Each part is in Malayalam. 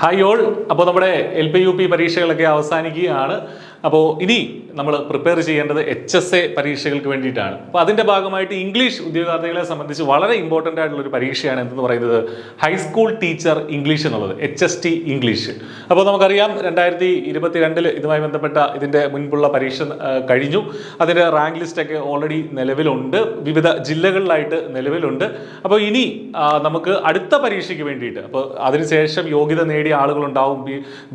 Hi all. അപ്പോൾ നമ്മുടെ LP UP പരീക്ഷകളൊക്കെ അവസാനിക്കുകയാണ്. അപ്പോൾ ഇനി നമ്മൾ പ്രിപ്പയർ ചെയ്യേണ്ടത് HSA പരീക്ഷകൾക്ക് വേണ്ടിയിട്ടാണ്. അപ്പോൾ അതിൻ്റെ ഭാഗമായിട്ട് ഇംഗ്ലീഷ് ഉദ്യോഗാർത്ഥികളെ സംബന്ധിച്ച് വളരെ ഇമ്പോർട്ടൻ്റ് ആയിട്ടുള്ളൊരു പരീക്ഷയാണ് എന്തെന്ന് പറയുന്നത് ഹൈസ്കൂൾ ടീച്ചർ ഇംഗ്ലീഷ് എന്നുള്ളത്, HST ഇംഗ്ലീഷ്. അപ്പോൾ നമുക്കറിയാം 2022 ഇതുമായി ബന്ധപ്പെട്ട ഇതിൻ്റെ മുൻപുള്ള പരീക്ഷ കഴിഞ്ഞു. അതിൻ്റെ റാങ്ക് ലിസ്റ്റൊക്കെ ഓൾറെഡി നിലവിലുണ്ട്, വിവിധ ജില്ലകളിലായിട്ട് നിലവിലുണ്ട്. അപ്പോൾ ഇനി നമുക്ക് അടുത്ത പരീക്ഷയ്ക്ക് വേണ്ടിയിട്ട്, അപ്പോൾ അതിനുശേഷം യോഗ്യത നേടിയ ആളുകളുണ്ടാവും,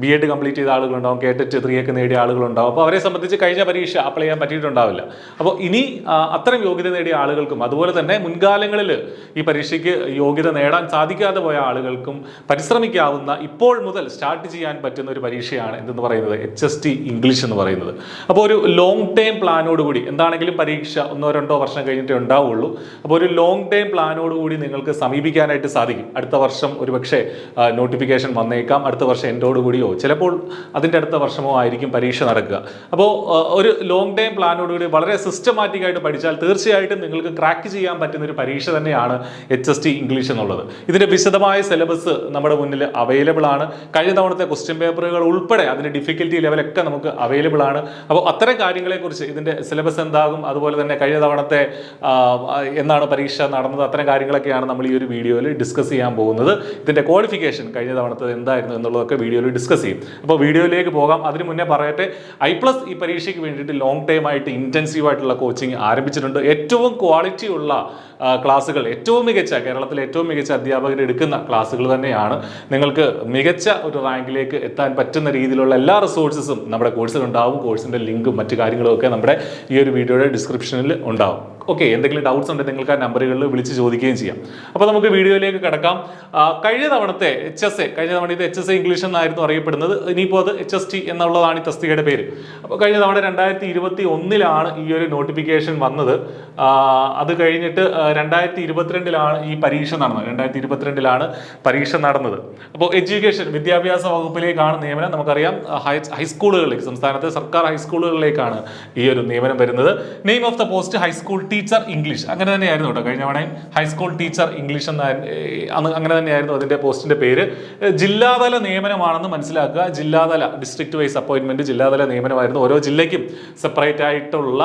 B.Ed കംപ്ലീറ്റ് ചെയ്ത ആളുകളുണ്ടാവും, KTET 3 ഒക്കെ നേടിയ ആളുകളുണ്ടാവും. അപ്പോൾ അവരെ സംബന്ധിച്ച് കഴിഞ്ഞ പരീക്ഷ അപ്ലൈ ചെയ്യാൻ പറ്റിയിട്ടുണ്ടാവില്ല. അപ്പോൾ ഇനി അത്തരം യോഗ്യത നേടിയ ആളുകൾക്കും അതുപോലെ തന്നെ മുൻകാലങ്ങളിൽ ഈ പരീക്ഷയ്ക്ക് യോഗ്യത നേടാൻ സാധിക്കാതെ പോയ ആളുകൾക്കും പരിശ്രമിക്കാവുന്ന, ഇപ്പോൾ മുതൽ സ്റ്റാർട്ട് ചെയ്യാൻ പറ്റുന്ന ഒരു പരീക്ഷയാണ് എന്തെന്ന് പറയുന്നത് HST ഇംഗ്ലീഷ് എന്ന് പറയുന്നത്. അപ്പോൾ ഒരു ലോങ് ടൈം പ്ലാനോടുകൂടി, എന്താണെങ്കിലും പരീക്ഷ 1-2 വർഷം കഴിഞ്ഞിട്ടേ ഉണ്ടാവുള്ളൂ. അപ്പോൾ ഒരു ലോങ് ടൈം പ്ലാനോടുകൂടി നിങ്ങൾക്ക് സമീപിക്കാനായിട്ട് സാധിക്കും. അടുത്ത വർഷം ഒരുപക്ഷെ നോട്ടിഫിക്കേഷൻ വന്നേക്കാം, അടുത്ത വർഷം എൻഡോടുകൂടിയോ ചിലപ്പോൾ അതിൻ്റെ അടുത്ത വർഷമോ ആയിരിക്കും പരീക്ഷ നടക്കുക. അപ്പോൾ ഒരു ലോങ് ടൈം പ്ലാനോടുകൂടി വളരെ സിസ്റ്റമാറ്റിക് ആയിട്ട് പഠിച്ചാൽ തീർച്ചയായിട്ടും നിങ്ങൾക്ക് ക്രാക്ക് ചെയ്യാൻ പറ്റുന്ന ഒരു പരീക്ഷ തന്നെയാണ് HST ഇംഗ്ലീഷ് എന്നുള്ളത്. ഇതിൻ്റെ വിശദമായ സിലബസ് നമ്മുടെ മുന്നിൽ അവൈലബിൾ ആണ്. കഴിഞ്ഞ തവണത്തെ ക്വസ്റ്റ്യൻ പേപ്പറുകൾ ഉൾപ്പെടെ അതിൻ്റെ ഡിഫിക്കൽറ്റി ലെവലൊക്കെ നമുക്ക് അവൈലബിൾ ആണ്. അപ്പോൾ അത്തരം കാര്യങ്ങളെക്കുറിച്ച്, ഇതിൻ്റെ സിലബസ് എന്താകും, അതുപോലെ തന്നെ കഴിഞ്ഞ തവണത്തെ എന്നാണ് പരീക്ഷ നടന്നത്, അത്തരം കാര്യങ്ങളൊക്കെയാണ് നമ്മൾ ഈ ഒരു വീഡിയോയിൽ ഡിസ്കസ് ചെയ്യാൻ പോകുന്നത്. ഇതിൻ്റെ ക്വാളിഫിക്കേഷൻ കഴിഞ്ഞ തവണത്തെ എന്തായിരുന്നു എന്നുള്ളതൊക്കെ വീഡിയോയിൽ ഡിസ്കസ് ചെയ്യും. അപ്പോൾ വീഡിയോയിലേക്ക് പോകാം. അതിന് മുന്നേ പറയട്ടെ, I+ ഈ പരീക്ഷയ്ക്ക് വേണ്ടിയിട്ട് ലോങ് ടൈം ആയിട്ട് ഇൻറ്റൻസീവ് ആയിട്ടുള്ള കോച്ചിങ് ആരംഭിച്ചിട്ടുണ്ട്. ഏറ്റവും ക്വാളിറ്റി ഉള്ള ക്ലാസ്സുകൾ, ഏറ്റവും മികച്ച, കേരളത്തിലെ ഏറ്റവും മികച്ച അധ്യാപകർ എടുക്കുന്ന ക്ലാസ്സുകൾ തന്നെയാണ്. നിങ്ങൾക്ക് മികച്ച ഒരു റാങ്കിലേക്ക് എത്താൻ പറ്റുന്ന രീതിയിലുള്ള എല്ലാ റിസോഴ്സസും നമ്മുടെ കോഴ്സിലുണ്ടാവും. കോഴ്സിൻ്റെ ലിങ്കും മറ്റു കാര്യങ്ങളും ഒക്കെ നമ്മുടെ ഈ ഒരു വീഡിയോയുടെ ഡിസ്ക്രിപ്ഷനിൽ ഉണ്ടാവും. ഓക്കെ, എന്തെങ്കിലും ഡൗട്ട്സ് ഉണ്ടെങ്കിൽ നിങ്ങൾക്ക് ആ നമ്പറുകളിൽ വിളിച്ച് ചോദിക്കുകയും ചെയ്യാം. അപ്പോൾ നമുക്ക് വീഡിയോയിലേക്ക് കിടക്കാം. കഴിഞ്ഞ തവണത്തെ ഇത് HSA ഇംഗ്ലീഷ് എന്നായിരുന്നു അറിയപ്പെടുന്നത്. ഇനിയിപ്പോൾ അത് HST എന്നുള്ളതാണ് ഈ തസ്തികയുടെ പേര്. അപ്പോൾ കഴിഞ്ഞ തവണ 2021 ഈ ഒരു നോട്ടിഫിക്കേഷൻ വന്നത്. അത് കഴിഞ്ഞിട്ട് 2022 ഈ പരീക്ഷ നടന്നത്. 2022 പരീക്ഷ നടന്നത്. അപ്പോൾ എഡ്യൂക്കേഷൻ, വിദ്യാഭ്യാസ വകുപ്പിലേക്കാണ് നിയമനം. നമുക്കറിയാം ഹൈസ്കൂളുകളിലേക്ക്, സംസ്ഥാനത്തെ സർക്കാർ ഹൈസ്കൂളുകളിലേക്കാണ് ഈ ഒരു നിയമനം വരുന്നത്. Name of the post high school teacher English, അങ്ങനെ തന്നെയായിരുന്നു കേട്ടോ. കഴിഞ്ഞ തവണ ഹൈസ്കൂൾ ടീച്ചർ ഇംഗ്ലീഷ് അങ്ങനെ തന്നെയായിരുന്നു അതിൻ്റെ പോസ്റ്റിൻ്റെ പേര്. ജില്ലാതല നിയമനമാണെന്ന് മനസ്സിലാക്കുക. ജില്ലാതല, ഡിസ്ട്രിക്ട് വൈസ് അപ്പോയിൻമെന്റ് ജില്ലാതല നിയമനമായിരുന്നു. ഓരോ ജില്ലയ്ക്കും സെപ്പറേറ്റ് ആയിട്ടുള്ള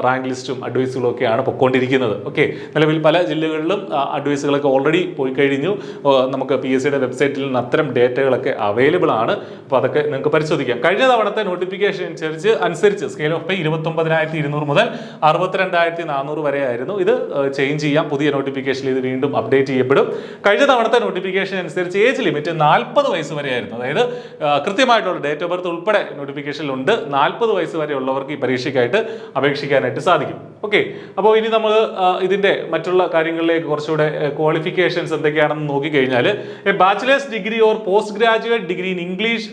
റാങ്ക് ലിസ്റ്റും അഡ്വൈസുകളും ഒക്കെയാണ് പൊയ്ക്കൊണ്ടിരിക്കുന്നത്. ഓക്കെ, നിലവിൽ പല ജില്ലകളിലും അഡ്വൈസുകളൊക്കെ ഓൾറെഡി പോയി കഴിഞ്ഞു. നമുക്ക് PSCയുടെ വെബ്സൈറ്റിൽ നിന്ന് അത്തരം ഡേറ്റകളൊക്കെ അവൈലബിൾ ആണ്. അപ്പോൾ അതൊക്കെ നിങ്ങൾക്ക് പരിശോധിക്കാം. കഴിഞ്ഞ തവണത്തെ നോട്ടിഫിക്കേഷൻ അനുസരിച്ച് സ്കെയിൽ ഓഫ് പേ 29,200 മുതൽ 62,400 വരെ ആയിരുന്നു. ഇത് ചേഞ്ച് ചെയ്യാം. പുതിയ നോട്ടിഫിക്കേഷനിൽ ഇത് വീണ്ടും അപ്ഡേറ്റ് ചെയ്യപ്പെടും. കഴിഞ്ഞ തവണത്തെ നോട്ടിഫിക്കേഷൻ അനുസരിച്ച് ഏജ് ലിമിറ്റ് 40 വയസ്സ് വരെ ആയിരുന്നു. അതായത് കൃത്യമായിട്ടുള്ള ഡേറ്റ് ഓഫ് ബർത്ത് ഉൾപ്പെടെ നോട്ടിഫിക്കേഷനിലുണ്ട്. 40 വയസ്സ് വരെ ഉള്ളവർക്ക് ഈ പരീക്ഷയ്ക്കായിട്ട് അപേക്ഷിക്കാനായിട്ട് സാധിക്കും. ഓക്കെ, അപ്പോൾ ഇനി നമ്മൾ ഇതിൻ്റെ മറ്റുള്ള കാര്യങ്ങളിലേക്ക് കുറച്ചുകൂടെ ക്വാളിഫിക്കേഷൻസ് എന്തൊക്കെയാണെന്ന് നോക്കിക്കഴിഞ്ഞാൽ, bachelor's degree or post graduate degree in English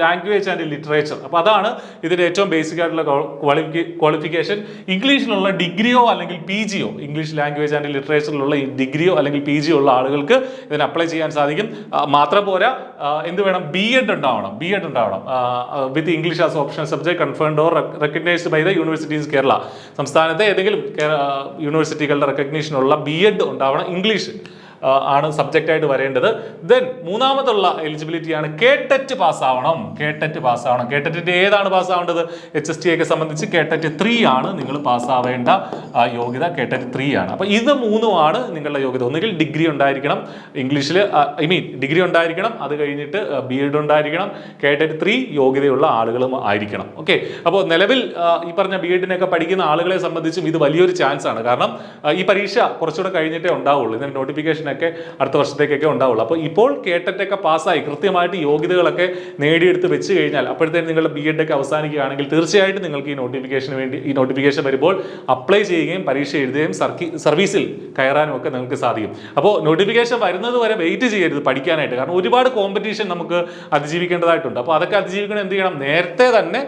language and literature. അപ്പോൾ അതാണ് ഇതിൻ്റെ ഏറ്റവും ബേസിക് ആയിട്ടുള്ള ക്വാളിഫിക്കേഷൻ. ഇംഗ്ലീഷിലുള്ള ഡിഗ്രിയോ അല്ലെങ്കിൽ PGയോ, ഇംഗ്ലീഷ് ലാംഗ്വേജ് ആൻഡ് ലിറ്ററേച്ചറിലുള്ള ഡിഗ്രിയോ അല്ലെങ്കിൽ PGയോ ഉള്ള ആളുകൾക്ക് ഇതിന് അപ്ലൈ ചെയ്യാൻ സാധിക്കും. മാത്രം പോരാ, എന്ത് വേണം, B.Ed ഉണ്ടാവണം with English as optional subject confirmed or recognised by the universities Kerala. സംസ്ഥാനത്തെ ഏതെങ്കിലും യൂണിവേഴ്സിറ്റികളുടെ റെക്കഗ്നീഷനുള്ള B.Ed ഉണ്ടാവണം. ഇംഗ്ലീഷ് ആണ് സബ്ജക്റ്റ് ആയിട്ട് വരേണ്ടത്. Then മൂന്നാമതുള്ള എലിജിബിലിറ്റിയാണ് KTET പാസ്സാവണം. KTETന്റെ ഏതാണ് പാസ്സാവേണ്ടത്? HST ഒക്കെ സംബന്ധിച്ച് KTET 3 ആണ് നിങ്ങൾ പാസ്സാവേണ്ട യോഗ്യത. KTET 3 ആണ്. അപ്പോൾ ഇത് മൂന്നുമാണ് നിങ്ങളുടെ യോഗ്യത. ഒന്നുകിൽ ഡിഗ്രി ഉണ്ടായിരിക്കണം ഇംഗ്ലീഷിൽ, ഡിഗ്രി ഉണ്ടായിരിക്കണം, അത് കഴിഞ്ഞിട്ട് B.Ed ഉണ്ടായിരിക്കണം, KTET 3 യോഗ്യതയുള്ള ആളുകളും ആയിരിക്കണം. ഓക്കെ, അപ്പോൾ നിലവിൽ ഈ പറഞ്ഞ B.Edനൊക്കെ പഠിക്കുന്ന ആളുകളെ സംബന്ധിച്ചും ഇത് വലിയൊരു ചാൻസ് ആണ്. കാരണം ഈ പരീക്ഷ കുറച്ചുകൂടെ കഴിഞ്ഞിട്ടേ ഉണ്ടാവുള്ളൂ. ഇതിന് നോട്ടിഫിക്കേഷൻ അടുത്ത വർഷത്തേക്കൊക്കെ ഉണ്ടാവുള്ളൂ. അപ്പോൾ ഇപ്പോൾ KTET ഒക്കെ പാസ്സായി കൃത്യമായിട്ട് യോഗ്യതകളൊക്കെ നേടിയെടുത്ത് വെച്ച് കഴിഞ്ഞാൽ, അപ്പോഴത്തേക്കും നിങ്ങളുടെ B.Ed ഒക്കെ അവസാനിക്കുകയാണെങ്കിൽ തീർച്ചയായിട്ടും നിങ്ങൾക്ക് ഈ നോട്ടിഫിക്കേഷൻ വരുമ്പോൾ അപ്ലൈ ചെയ്യുകയും പരീക്ഷ എഴുതുകയും സർവീസിൽ കയറാനും ഒക്കെ നിങ്ങൾക്ക് സാധിക്കും. അപ്പോൾ നോട്ടിഫിക്കേഷൻ വരുന്നത് വരെ വെയിറ്റ് ചെയ്യരുത് പഠിക്കാനായിട്ട്. കാരണം ഒരുപാട് കോമ്പറ്റീഷൻ നമുക്ക് അതിജീവിക്കേണ്ടതായിട്ടുണ്ട്. അപ്പോൾ അതൊക്കെ അതിജീവിക്കണം എന്ത് ചെയ്യണം? നേരത്തെ തന്നെ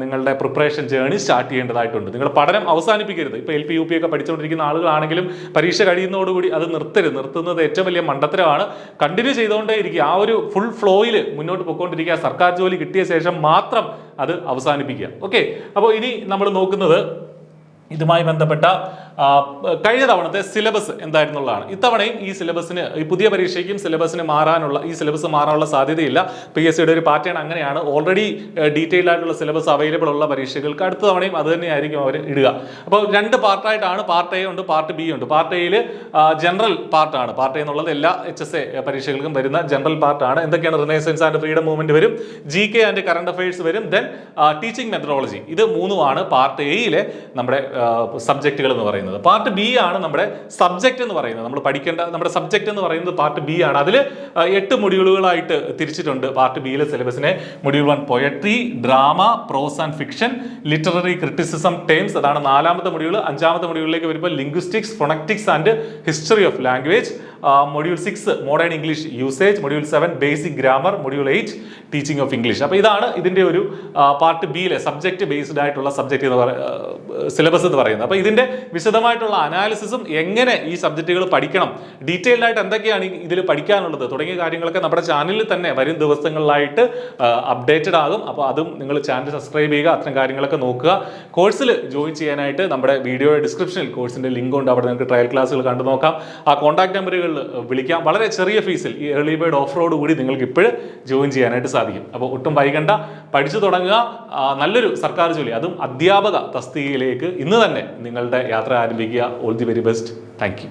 നിങ്ങളുടെ പ്രിപ്പറേഷൻ ജേർണി സ്റ്റാർട്ട് ചെയ്യേണ്ടതായിട്ടുണ്ട്. നിങ്ങളുടെ പഠനം അവസാനിപ്പിക്കരുത്. ഇപ്പോൾ LP UP ഒക്കെ പഠിച്ചുകൊണ്ടിരിക്കുന്ന ആളുകളാണെങ്കിലും പരീക്ഷ കഴിയുന്നതോടുകൂടി അത് നിർത്തുന്നത് ഏറ്റവും വലിയ മണ്ടത്തരമാണ്. കണ്ടിന്യൂ ചെയ്തുകൊണ്ടേ ഇരിക്കുക. ആ ഒരു ഫുൾ ഫ്ലോയിൽ മുന്നോട്ട് പോയിക്കൊണ്ടിരിക്കുക. സർക്കാർ ജോലി കിട്ടിയ ശേഷം മാത്രം അത് അവസാനിപ്പിക്കുക. ഓക്കെ, അപ്പോൾ ഇനി നമ്മൾ നോക്കുന്നത് ഇതുമായി ബന്ധപ്പെട്ട കഴിഞ്ഞ തവണത്തെ സിലബസ് എന്തായിരുന്നുള്ളതാണ്. ഇത്തവണയും ഈ സിലബസിന്, ഈ പുതിയ പരീക്ഷയ്ക്കും സിലബസിന് ഈ സിലബസ് മാറാനുള്ള സാധ്യതയില്ല. PSC യുടെ ഒരു പാറ്റേൺ അങ്ങനെയാണ്. ഓൾറെഡി ഡീറ്റെയിൽഡ് ആയിട്ടുള്ള സിലബസ് അവൈലബിൾ ഉള്ള പരീക്ഷകൾക്ക് അടുത്ത തവണയും അത് തന്നെയായിരിക്കും അവർ ഇടുക. അപ്പോൾ 2 പാർട്ടായിട്ടാണ്, പാർട്ട് എ ഉണ്ട്, പാർട്ട് ബി ഉണ്ട്. പാർട്ട് എയിൽ ജനറൽ പാർട്ടാണ്. പാർട്ട് എ എന്നുള്ളത് എല്ലാ HSA പരീക്ഷകൾക്കും വരുന്ന ജനറൽ പാർട്ടാണ്. എന്തൊക്കെയാണ്? റിനൈസൻസ് ആൻഡ് ഫ്രീഡം മൂവ്മെന്റ് വരും, GK ആൻഡ് കറണ്ട് അഫയേഴ്സ് വരും, ദെൻ ടീച്ചിങ് മെത്തഡോളജി. ഇത് 3 പാർട്ട് എയിലെ നമ്മുടെ സബ്ജക്റ്റുകൾ എന്ന് പറയുന്നത്. പാർട്ട് ബി ആണ് നമ്മുടെ സബ്ജക്റ്റ് എന്ന് പറയുന്നത്. നമ്മൾ പഠിക്കേണ്ട നമ്മുടെ സബ്ജക്റ്റ് എന്ന് പറയുന്നത് പാർട്ട് ബി ആണ്. അതിൽ 8 മൊഡ്യൂളുകളായിട്ട് തിരിച്ചിട്ടുണ്ട് പാർട്ട് ബിയിലെ സിലബസിനെ. Module 1 poetry, drama, prose and fiction, literary criticism, terms, അതാണ് 4ാമത്തെ മൊഡ്യൂൾ. 5ാമത്തെ മൊഡ്യൂളിലേക്ക് വരുമ്പോൾ linguistics, phonetics and history of language. Module 6 modern English usage. Module 7 basic grammar. Module 8 teaching of English. അപ്പോൾ ഇതാണ് ഇതിന്റെ ഒരു പാർട്ട് ബിയിലെ സബ്ജക്ട് ബേസ്ഡ് ആയിട്ടുള്ള സബ്ജക്ട് എന്ന് സിലബസ് എന്ന് പറയുന്നത്. അപ്പോൾ ഇതിന്റെ വിശദമായിട്ടുള്ള അനാലിസിസും എങ്ങനെ ഈ സബ്ജക്റ്റുകൾ പഠിക്കണം, ഡീറ്റെയിൽഡ് ആയിട്ട് എന്തൊക്കെയാണ് ഇതിൽ പഠിക്കാനുള്ളത് തുടങ്ങിയ കാര്യങ്ങളൊക്കെ നമ്മുടെ ചാനലിൽ തന്നെ വരും ദിവസങ്ങളിലായിട്ട് അപ്ഡേറ്റഡ് ആകും. അപ്പോൾ അതും നിങ്ങൾ ചാനൽ സബ്സ്ക്രൈബ് ചെയ്യുക, അത്തരം കാര്യങ്ങളൊക്കെ നോക്കുക. കോഴ്സിൽ ജോയിൻ ചെയ്യാനായിട്ട് നമ്മുടെ വീഡിയോയുടെ ഡിസ്ക്രിപ്ഷനിൽ കോഴ്സിന്റെ ലിങ്ക് ഉണ്ട്. അവിടെ നിങ്ങൾക്ക് ട്രയൽ ക്ലാസ്സുകൾ കണ്ടു നോക്കാം. ആ കോൺടാക്ട് നമ്പറുകളിൽ വിളിക്കാം. വളരെ ചെറിയ ഫീസിൽ ഈ ഏർലി ബേർഡ് ഓഫറോട് കൂടി നിങ്ങൾക്ക് ഇപ്പോഴും ജോയിൻ ചെയ്യാനായിട്ട് സാധിക്കും. അപ്പോൾ ഒട്ടും വൈകണ്ട, പഠിച്ചു തുടങ്ങുക. നല്ലൊരു സർക്കാർ ജോലി, അതും അധ്യാപക തസ്തികയിലേക്ക് ഇന്ന് തന്നെ നിങ്ങളുടെ യാത്ര ആരംഭിക്കുക. All the very best. Thank you.